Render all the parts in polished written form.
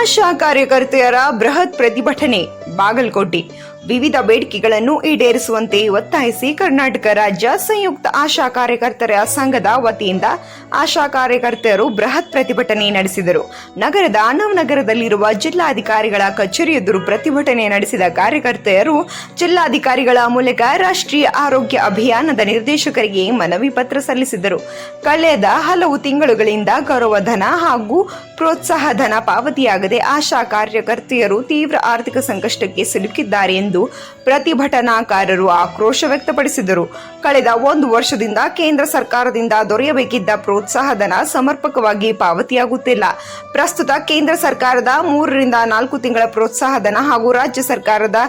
ಆಶಾ ಕಾರ್ಯಕರ್ತೆಯರ ಬೃಹತ್ ಪ್ರತಿಭಟನೆ ಬಾಗಲಕೋಟೆ. ವಿವಿಧ ಬೇಡಿಕೆಗಳನ್ನು ಈಡೇರಿಸುವಂತೆ ಒತ್ತಾಯಿಸಿ ಕರ್ನಾಟಕ ರಾಜ್ಯ ಸಂಯುಕ್ತ ಆಶಾ ಕಾರ್ಯಕರ್ತರ ಸಂಘದ ವತಿಯಿಂದ ಆಶಾ ಕಾರ್ಯಕರ್ತೆಯರು ಬೃಹತ್ ಪ್ರತಿಭಟನೆ ನಡೆಸಿದರು. ನಗರದ ನವನಗರದಲ್ಲಿರುವ ಜಿಲ್ಲಾಧಿಕಾರಿಗಳ ಕಚೇರಿ ಎದುರು ಪ್ರತಿಭಟನೆ ನಡೆಸಿದ ಕಾರ್ಯಕರ್ತೆಯರು ಜಿಲ್ಲಾಧಿಕಾರಿಗಳ ಮೂಲಕ ರಾಷ್ಟ್ರೀಯ ಆರೋಗ್ಯ ಅಭಿಯಾನದ ನಿರ್ದೇಶಕರಿಗೆ ಮನವಿ ಪತ್ರ ಸಲ್ಲಿಸಿದರು. ಕಳೆದ ಹಲವು ತಿಂಗಳುಗಳಿಂದ ಗೌರವಧನ ಹಾಗೂ ಪ್ರೋತ್ಸಾಹ ಧನ ಪಾವತಿಯಾಗದೆ ಆಶಾ ಕಾರ್ಯಕರ್ತೆಯರು ತೀವ್ರ ಆರ್ಥಿಕ ಸಂಕಷ್ಟಕ್ಕೆ ಸಿಲುಕಿದ್ದಾರೆ ಎಂದು ಪ್ರತಿಭಟನಾಕಾರರು ಆಕ್ರೋಶ ವ್ಯಕ್ತಪಡಿಸಿದರು. ಕಳೆದ 1 ವರ್ಷದಿಂದ ಕೇಂದ್ರ ಸರ್ಕಾರದಿಂದ ದೊರೆಯಬೇಕಿದ್ದ ಪ್ರೋತ್ಸಾಹಧನ ಸಮರ್ಪಕವಾಗಿ ಪಾವತಿಯಾಗುತ್ತಿಲ್ಲ. ಪ್ರಸ್ತುತ ಕೇಂದ್ರ ಸರ್ಕಾರದ 3 ರಿಂದ 4 ತಿಂಗಳ ಪ್ರೋತ್ಸಾಹಧನ ಹಾಗೂ ರಾಜ್ಯ ಸರ್ಕಾರದ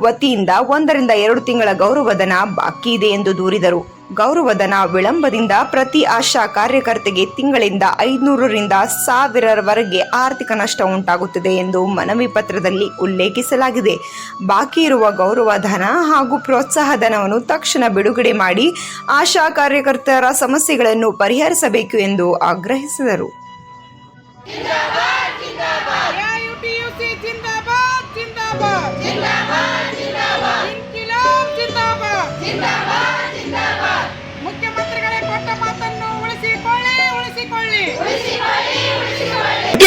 ವತಿಯಿಂದ 1 ರಿಂದ 2 ತಿಂಗಳ ಗೌರವಧನ ಬಾಕಿ ಇದೆ ಎಂದು ದೂರಿದರು. ಗೌರವಧನ ವಿಳಂಬದಿಂದ ಪ್ರತಿ ಆಶಾ ಕಾರ್ಯಕರ್ತೆಗೆ ತಿಂಗಳಿಂದ 500 ರಿಂದ 1000 ಆರ್ಥಿಕ ನಷ್ಟ ಉಂಟಾಗುತ್ತದೆ ಎಂದು ಮನವಿ ಪತ್ರದಲ್ಲಿ ಉಲ್ಲೇಖಿಸಲಾಗಿದೆ. ಬಾಕಿ ಇರುವ ಗೌರವಧನ ಹಾಗೂ ಪ್ರೋತ್ಸಾಹಧನವನ್ನು ತಕ್ಷಣ ಬಿಡುಗಡೆ ಮಾಡಿ ಆಶಾ ಕಾರ್ಯಕರ್ತರ ಸಮಸ್ಯೆಗಳನ್ನು ಪರಿಹರಿಸಬೇಕು ಎಂದು ಆಗ್ರಹಿಸಿದರು.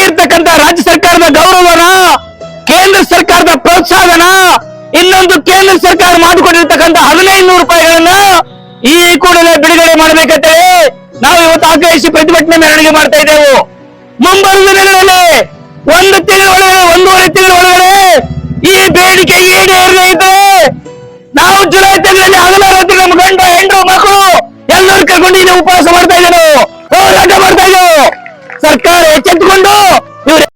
ಇರ್ತಕ್ಕಂಥ ರಾಜ್ಯ ಸರ್ಕಾರದ ಗೌರವನ, ಕೇಂದ್ರ ಸರ್ಕಾರದ ಪ್ರೋತ್ಸಾಹನ, ಇನ್ನೊಂದು ಕೇಂದ್ರ ಸರ್ಕಾರ ಮಾಡಿಕೊಂಡಿರ್ತಕ್ಕಂಥ 1500 ರೂಪಾಯಿಗಳನ್ನ ಈ ಕೂಡಲೇ ಬಿಡುಗಡೆ ಮಾಡಬೇಕಂತೇಳಿ ನಾವು ಇವತ್ತು ಆಗ್ರಹಿಸಿ ಪ್ರತಿಭಟನೆ ಮೆರವಣಿಗೆ ಮಾಡ್ತಾ ಇದ್ದೇವೆ. ಮುಂಬರುವ ದಿನಗಳಲ್ಲಿ 1 ತಿಂಗಳ ಒಳಗಡೆ 1.5 ತಿಂಗಳ ಒಳಗಡೆ ಈ ಬೇಡಿಕೆ ಈಡೇರದೇ ಇದ್ದರೆ ನಾವು ಜುಲೈ ತಿಂಗಳಲ್ಲಿ ಹಗಲ ರಾತ್ರಿ ನಮ್ಮ ಗಂಡ ಹೆಂಡರು ಮಕ್ಕಳು ಎಲ್ಲರೂ ಕರ್ಕೊಂಡು ಇಲ್ಲಿ ಉಪವಾಸ ಮಾಡ್ತಾ ಇದ್ದೇವೆ, ಹೋರಾಟ ಮಾಡ್ತಾ ಇದ್ದೇವೆ. ಸರ್ಕಾರ ಎಚ್ಚೆತ್ತುಕೊಂಡು